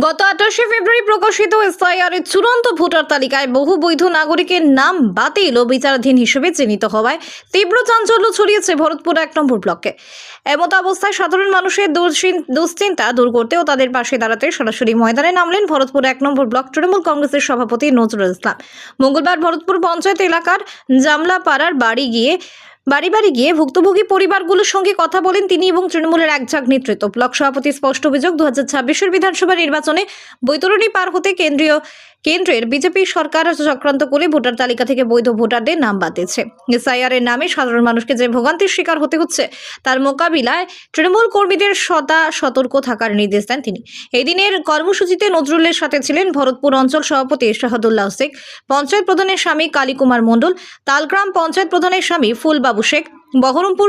গত 28 ফেব্রুয়ারি প্রকাশিত এসআইআর চূড়ান্ত ভোটার তালিকায় বহু বৈধ নাগরিকের নাম বাতিল ও বিচারাধীন হিসেবে চিহ্নিত হওয়ায় তীব্র চাঞ্চল্য ছড়িয়েছে ভরতপুর 1 নম্বর ব্লকে। এমত অবস্থায় সাধারণ মানুষের দুশ্চিন্তা দূর করতে ও তাদের পাশে দাঁড়াতে সরাসরি ময়দানে নামলেন ভরতপুর 1 নম্বর ব্লক তৃণমূল কংগ্রেসের সভাপতি নজরুল ইসলাম। মঙ্গলবার ভরতপুর পঞ্চায়েত এলাকার জামলাপাড়ার বাড়ি বাড়ি গিয়ে ভুক্তভোগী পরিবারগুলোর সঙ্গে কথা বলেন তিনি এবং তৃণমূলের একঝাঁক নেতৃত্ব। ব্লক সভাপতি স্পষ্ট অভিযোগ, 2026-এর বিধানসভা নির্বাচনে বৈতরণী পার হতে কেন্দ্রের বিজেপি সরকার চক্রান্ত করে ভোটার তালিকা থেকে বৈধ ভোটারদের নাম বাদ দিচ্ছে। এসআইআর এর নামে সাধারণ মানুষকে যে ভোগান্তির শিকার হতে হচ্ছে তার মোকাবিলায় তৃণমূল কর্মীদের সতর্ক থাকার নির্দেশ দেন তিনি। এই দিনের কর্মসূচিতে নজরুলের সাথে ছিলেন ভরতপুর অঞ্চল সভাপতি শাহাদুল্লাহ শেখ, পঞ্চায়েত প্রধানের স্বামী কালীকুমার মণ্ডল, তালগ্রাম পঞ্চায়েত প্রধানের স্বামী ফুলবাবু শেখ, বহরমপুর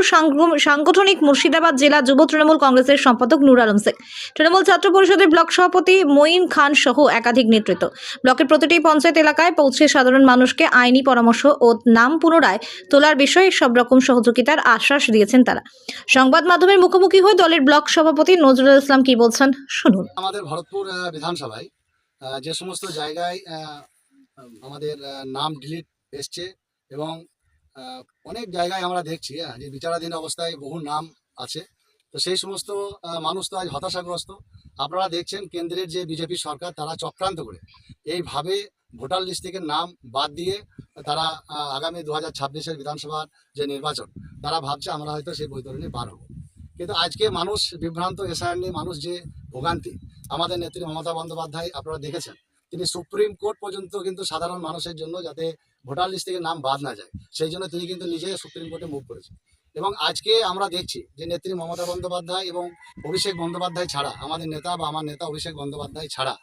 সাংগঠনিক মুর্শিদাবাদ জেলা যুব তৃণমূল কংগ্রেসের সম্পাদক নূর আলম শেখ, তৃণমূল ছাত্র পরিষদের ব্লক সভাপতি মঈন খান সহ একাধিক নেতৃত্ব। ব্লকের প্রতিটি পঞ্চায়েত এলাকায় পৌঁছে সাধারণ মানুষকে আইনি পরামর্শ ও নাম পুনরায় তোলার বিষয়ে সব রকম সহযোগিতার আশ্বাস দিয়েছেন তারা। সংবাদ মাধ্যমের মুখোমুখি হয়ে দলের ব্লক সভাপতি নজরুল ইসলাম কি বলছেন শুনুন। আমাদের ভরতপুর বিধানসভায় যে সমস্ত জায়গায় আমাদের নাম ডিলিট এসছে এবং অনেক জায়গায় আমরা দেখছি যে বিচারাধীন অবস্থায় বহু নাম আছে, তো সেই সমস্ত মানুষ তো আজ হতাশাগ্রস্ত। আপনারা দেখছেন কেন্দ্রের যে বিজেপি সরকার তারা চক্রান্ত করে এইভাবে ভোটার লিস্ট থেকে নাম বাদ দিয়ে তারা আগামী 2026-এর বিধানসভার যে নির্বাচন তারা ভাবছে আমরা হয়তো সেই বৈতরণী পার হব। কিন্তু আজকে মানুষ বিভ্রান্ত, এসআইআর নিয়ে মানুষ যে ভোগান্তি, আমাদের নেত্রী মমতা বন্দ্যোপাধ্যায় আপনারা দেখেছেন তিনি সুপ্রিম কোর্ট পর্যন্ত কিন্তু সাধারণ মানুষের জন্য যাতে ভোটার লিস্ট থেকে নাম বাদ না যায় সেই জন্য তিনি কিন্তু নিজে সুপ্রিম কোর্টে মুভ করেছেন। এবং আজকে আমরা দেখছি যে নেত্রী মমতা বন্দ্যোপাধ্যায় এবং অভিষেক বন্দ্যোপাধ্যায় ছাড়া, আমাদের নেতা বা আমার নেতা অভিষেক বন্দ্যোপাধ্যায় ছাড়া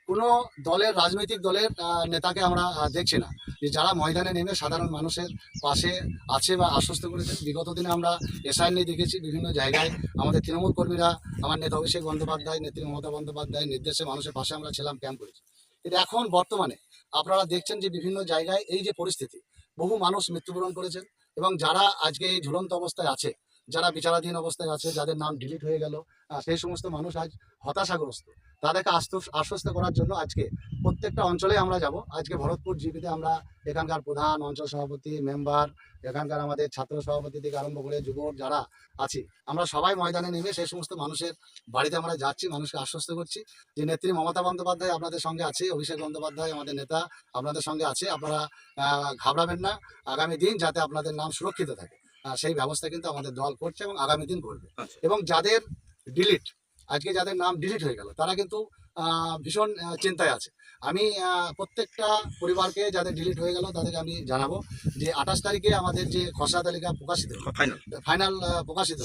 কোনো দলের, রাজনৈতিক দলের নেতাকে আমরা দেখছি না যে যারা ময়দানে নেমে সাধারণ মানুষের পাশে আছে বা আশ্বস্ত করেছে। বিগত দিনে আমরা এসআইআর নিয়ে দেখেছি বিভিন্ন জায়গায় আমাদের তৃণমূল কর্মীরা, আমার নেতা অভিষেক বন্দ্যোপাধ্যায়, নেত্রী মমতা বন্দ্যোপাধ্যায়ের নির্দেশে মানুষের পাশে আমরা ছিলাম, ক্যাম্প করেছি। কিন্তু এখন বর্তমানে আপনারা দেখছেন যে বিভিন্ন জায়গায় এই যে পরিস্থিতি, বহু মানুষ মৃত্যুবরণ করেছেন এবং যারা আজকে এই ঝুলন্ত অবস্থায় আছে, যারা বিচারাধীন অবস্থায় আছে, যাদের নাম ডিলিট হয়ে গেল, সেই সমস্ত মানুষ আজ হতাশাগ্রস্ত। তাদেরকে আশ্বস্ত করার জন্য আজকে প্রত্যেকটা অঞ্চলে আমরা যাব। আজকে ভরতপুর জিপিতে আমরা এখানকার প্রধান, অঞ্চল সভাপতি, মেম্বার, এখানকার আমাদের ছাত্র সভাপতি থেকে আরম্ভ করে যুব যারা আছি, আমরা সবাই ময়দানে নেমে সেই সমস্ত মানুষের বাড়িতে আমরা যাচ্ছি, মানুষকে আশ্বস্ত করছি যে নেত্রী মমতা বন্দ্যোপাধ্যায় আপনাদের সঙ্গে আছে, অভিষেক বন্দ্যোপাধ্যায় আমাদের নেতা আপনাদের সঙ্গে আছে, আপনারা ঘাবড়াবেন না। আগামী দিন যাতে আপনাদের নাম সুরক্ষিত থাকে সেই ব্যবস্থা কিন্তু আমাদের দল করছে এবং আগামী দিন করবে। এবং যাদের ডিলিট, আজকে যাদের নাম ডিলিট হয়ে গেল তারা কিন্তু ভীষণ চিন্তায় আছে। আমি প্রত্যেকটা পরিবারকে যাদের ডিলিট হয়ে গেল তাদেরকে আমি জানাবো যে 28 তারিখে আমাদের যে খসড়া তালিকা প্রকাশিত, ফাইনাল প্রকাশিত,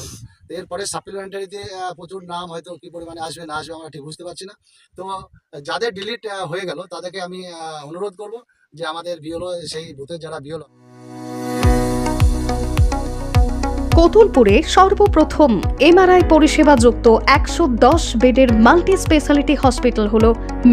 এরপরে সাপ্লিমেন্টারিতে প্রচুর নাম হয়তো কি পরিমাণে আসবে না আসবে আমরা ঠিক বুঝতে পারছি না। তো যাদের ডিলিট হয়ে গেল তাদেরকে আমি অনুরোধ করব যে আমাদের বিএলও, সেই বুথের যারা বিএলও। কতুলপুরে সর্বপ্রথম এমআরআই পরিষেবা যুক্ত 110 বেডের মাল্টি স্পেশালিটি হসপিটাল হল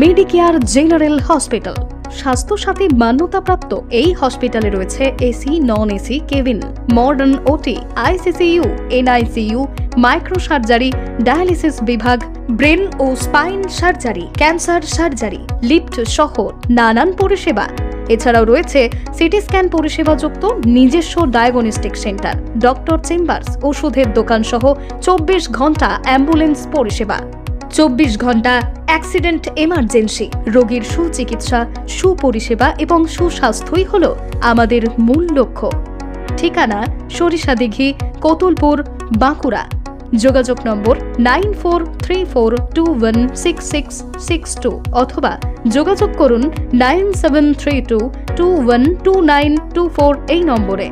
মেডিকেয়ার জেনারেল হসপিটাল। স্বাস্থ্যসাথী মান্যতাপ্রাপ্ত এই হসপিটালে রয়েছে AC, non AC cabin, modern OT, ICCU, NICU, micro surgery, dialysis বিভাগ, ব্রেন ও spine surgery, cancer surgery, lift সহ নানান পরিষেবা। এছাড়াও রয়েছে সিটি স্ক্যান পরিষেবা যুক্ত নিজস্ব ডায়াগনস্টিক সেন্টার, ডক্টর চেম্বার্স, ওষুধের দোকান সহ 24 ঘন্টা অ্যাম্বুলেন্স পরিষেবা, 24 ঘন্টা অ্যাক্সিডেন্ট এমার্জেন্সি। রোগীর সুচিকিৎসা, সুপরিষেবা এবং সুস্বাস্থ্যই হল আমাদের মূল লক্ষ্য। ঠিকানা সরিষাদিঘি, কতুলপুর, বাঁকুড়া। যোগাযোগ নম্বর 9434216662 অথবা যোগাযোগ করুন 9732212924 এই নম্বরে।